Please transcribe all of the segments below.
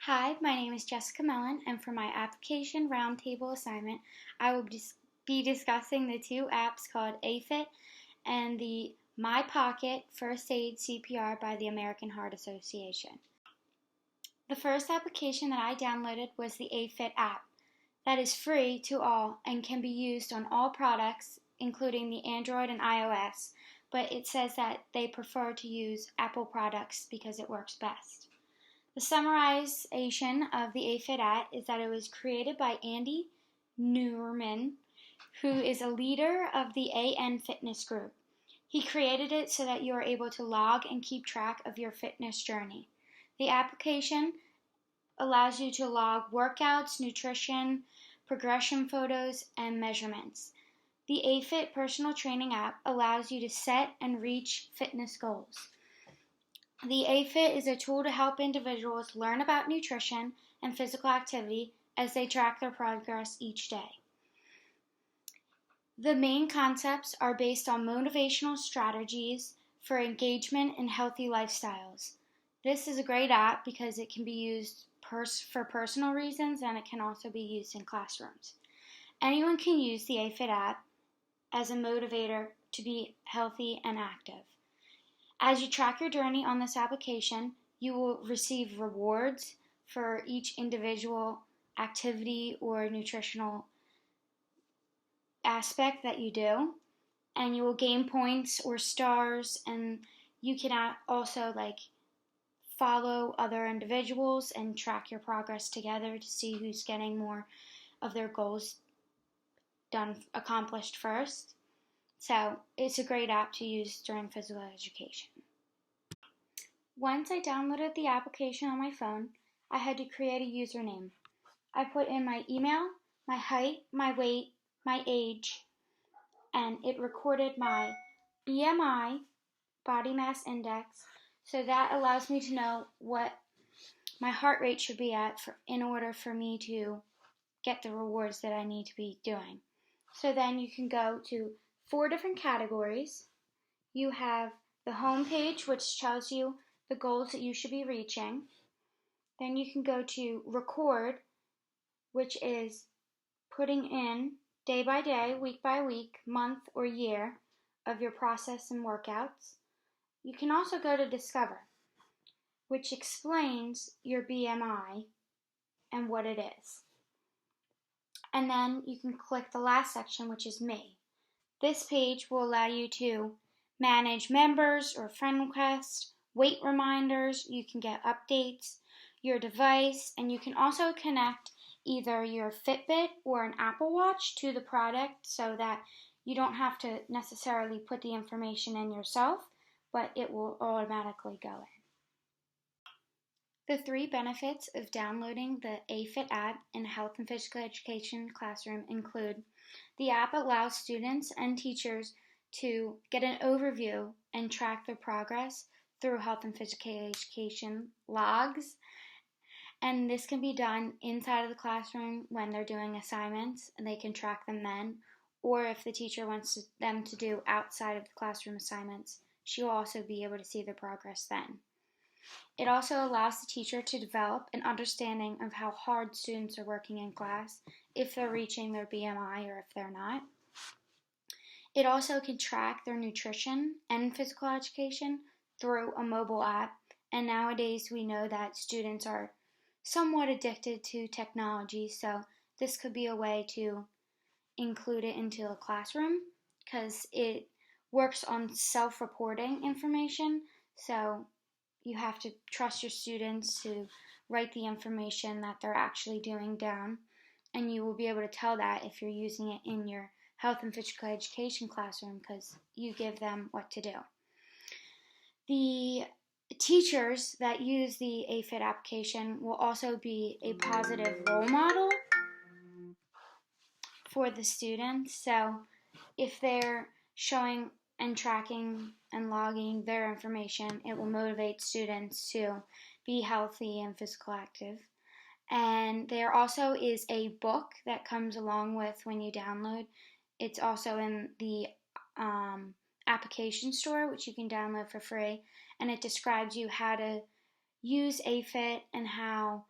Hi, my name is Jessica Mellon, and for my application roundtable assignment, I will be discussing the two apps called AFIT and the My Pocket First Aid CPR by the American Heart Association. The first application that I downloaded was the AFIT app. That is free to all and can be used on all products, including the Android and iOS, but it says that they prefer to use Apple products because it works best. The summarization of the AFIT app is that it was created by Andy Newman, who is a leader of the AN Fitness group. He created it so that you are able to log and keep track of your fitness journey. The application allows you to log workouts, nutrition, progression photos, and measurements. The AFIT personal training app allows you to set and reach fitness goals. The AFIT is a tool to help individuals learn about nutrition and physical activity as they track their progress each day. The main concepts are based on motivational strategies for engagement and healthy lifestyles. This is a great app because it can be used for personal reasons, and it can also be used in classrooms. Anyone can use the AFIT app as a motivator to be healthy and active. As you track your journey on this application, you will receive rewards for each individual activity or nutritional aspect that you do, and you will gain points or stars, and you can also follow other individuals and track your progress together to see who's getting more of their goals accomplished first. So it's a great app to use during physical education. Once I downloaded the application on my phone, I had to create a username. I put in my email, my height, my weight, my age, and it recorded my BMI, body mass index, so that allows me to know what my heart rate should be at in order for me to get the rewards that I need to be doing. So then you can go to 4 different categories. You have the home page, which tells you the goals that you should be reaching. Then you can go to record, which is putting in day by day, week by week, month or year of your process and workouts. You can also go to discover, which explains your BMI and what it is. And then you can click the last section, which is me. This page will allow you to manage members or friend requests, weight reminders, you can get updates, your device, and you can also connect either your Fitbit or an Apple Watch to the product so that you don't have to necessarily put the information in yourself, but it will automatically go in. The 3 benefits of downloading the AFIT app in a health and physical education classroom include: the app allows students and teachers to get an overview and track their progress through health and physical education logs, and this can be done inside of the classroom when they're doing assignments, and they can track them then, or if the teacher wants them to do outside of the classroom assignments, she will also be able to see the progress then. It also allows the teacher to develop an understanding of how hard students are working in class, if they're reaching their BMI or if they're not. It also can track their nutrition and physical education through a mobile app, and nowadays we know that students are somewhat addicted to technology, so this could be a way to include it into the classroom because it works on self-reporting information, so you have to trust your students to write the information that they're actually doing down, and you will be able to tell that if you're using it in your health and physical education classroom because you give them what to do. The teachers that use the AFIT application will also be a positive role model for the students, so if they're showing and tracking and logging their information, it will motivate students to be healthy and physical active. And there also is a book that comes along with when you download. It's also in the application store, which you can download for free, and it describes you how to use AFIT and how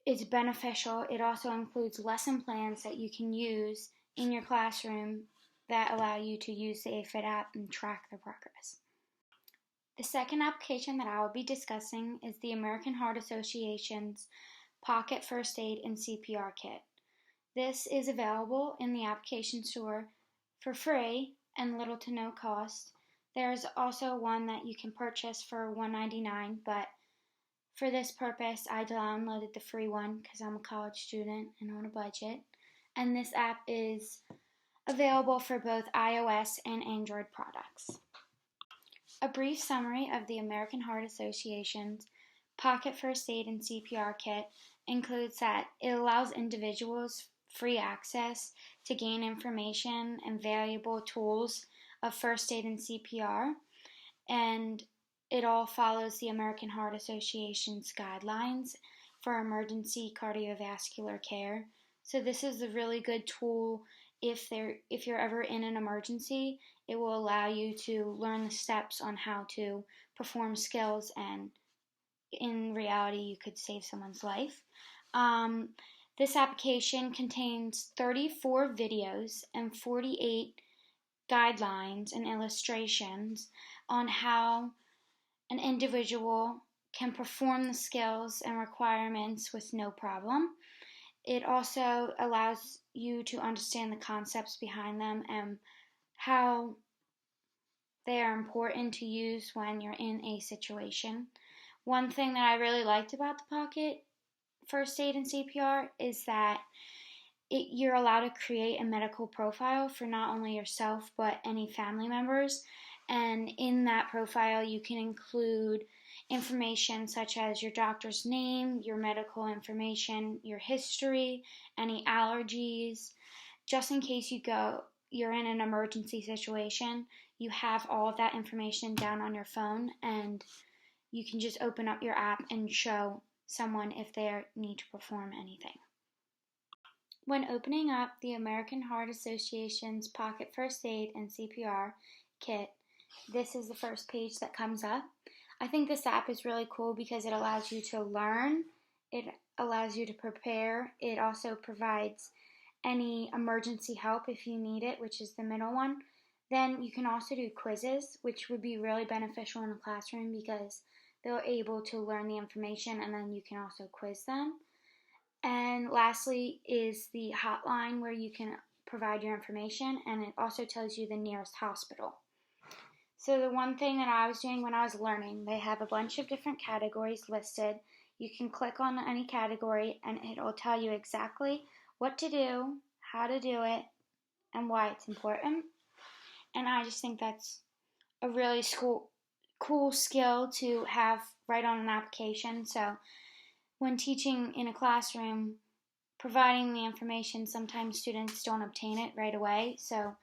it's beneficial. It also includes lesson plans that you can use in your classroom that allow you to use the AFIT app and track the progress. The second application that I will be discussing is the American Heart Association's Pocket First Aid and CPR Kit. This is available in the application store for free and little to no cost. There's also one that you can purchase for $1.99, but for this purpose, I downloaded the free one because I'm a college student and on a budget. And this app is available for both iOS and Android products. A brief summary of the American Heart Association's Pocket First Aid and CPR Kit includes that it allows individuals free access to gain information and valuable tools of first aid and CPR, and it all follows the American Heart Association's guidelines for emergency cardiovascular care. So this is a really good tool if you're ever in an emergency. It will allow you to learn the steps on how to perform skills, and in reality you could save someone's life. This application contains 34 videos and 48 guidelines and illustrations on how an individual can perform the skills and requirements with no problem. It also allows you to understand the concepts behind them and how they are important to use when you're in a situation. One thing that I really liked about the Pocket First Aid and CPR is that you're allowed to create a medical profile for not only yourself but any family members, and in that profile you can include information such as your doctor's name, your medical information, your history, any allergies, just in case you're in an emergency situation. You have all of that information down on your phone, and you can just open up your app and show someone if they need to perform anything. When opening up the American Heart Association's Pocket First Aid and CPR Kit, this is the first page that comes up. I think this app is really cool because it allows you to learn, it allows you to prepare, it also provides any emergency help if you need it, which is the middle one. Then you can also do quizzes, which would be really beneficial in a classroom because they're able to learn the information and then you can also quiz them. And lastly is the hotline where you can provide your information, and it also tells you the nearest hospital. So the one thing that I was doing when I was learning, they have a bunch of different categories listed. You can click on any category and it will tell you exactly what to do, how to do it, and why it's important. And I just think that's a really cool skill to have right on an application. So when teaching in a classroom, providing the information, sometimes students don't obtain it right away. So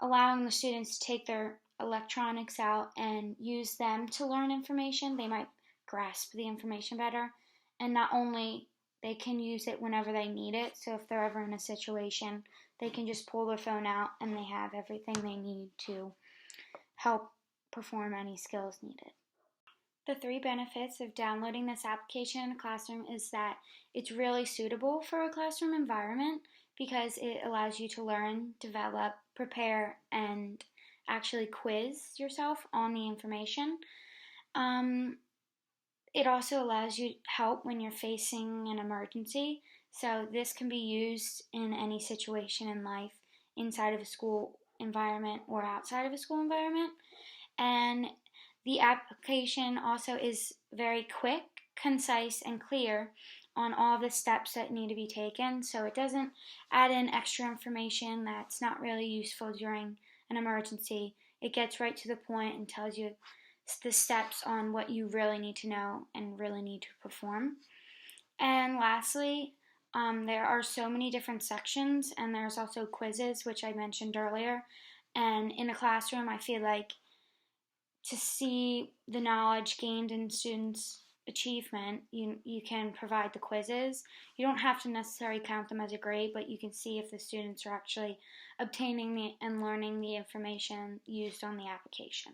allowing the students to take their electronics out and use them to learn information, they might grasp the information better. And not only they can use it whenever they need it, so if they're ever in a situation, they can just pull their phone out and they have everything they need to help perform any skills needed. The 3 benefits of downloading this application in a classroom is that it's really suitable for a classroom environment because it allows you to learn, develop, prepare, and actually quiz yourself on the information. It also allows you help when you're facing an emergency. So this can be used in any situation in life, inside of a school environment or outside of a school environment. And the application also is very quick, concise, and clear on all the steps that need to be taken. So it doesn't add in extra information that's not really useful during an emergency. It gets right to the point and tells you the steps on what you really need to know and really need to perform. And lastly, there are so many different sections, and there's also quizzes, which I mentioned earlier. And in a classroom, I feel like to see the knowledge gained in students' achievement, you can provide the quizzes. You don't have to necessarily count them as a grade, but you can see if the students are actually obtaining and learning the information used on the application.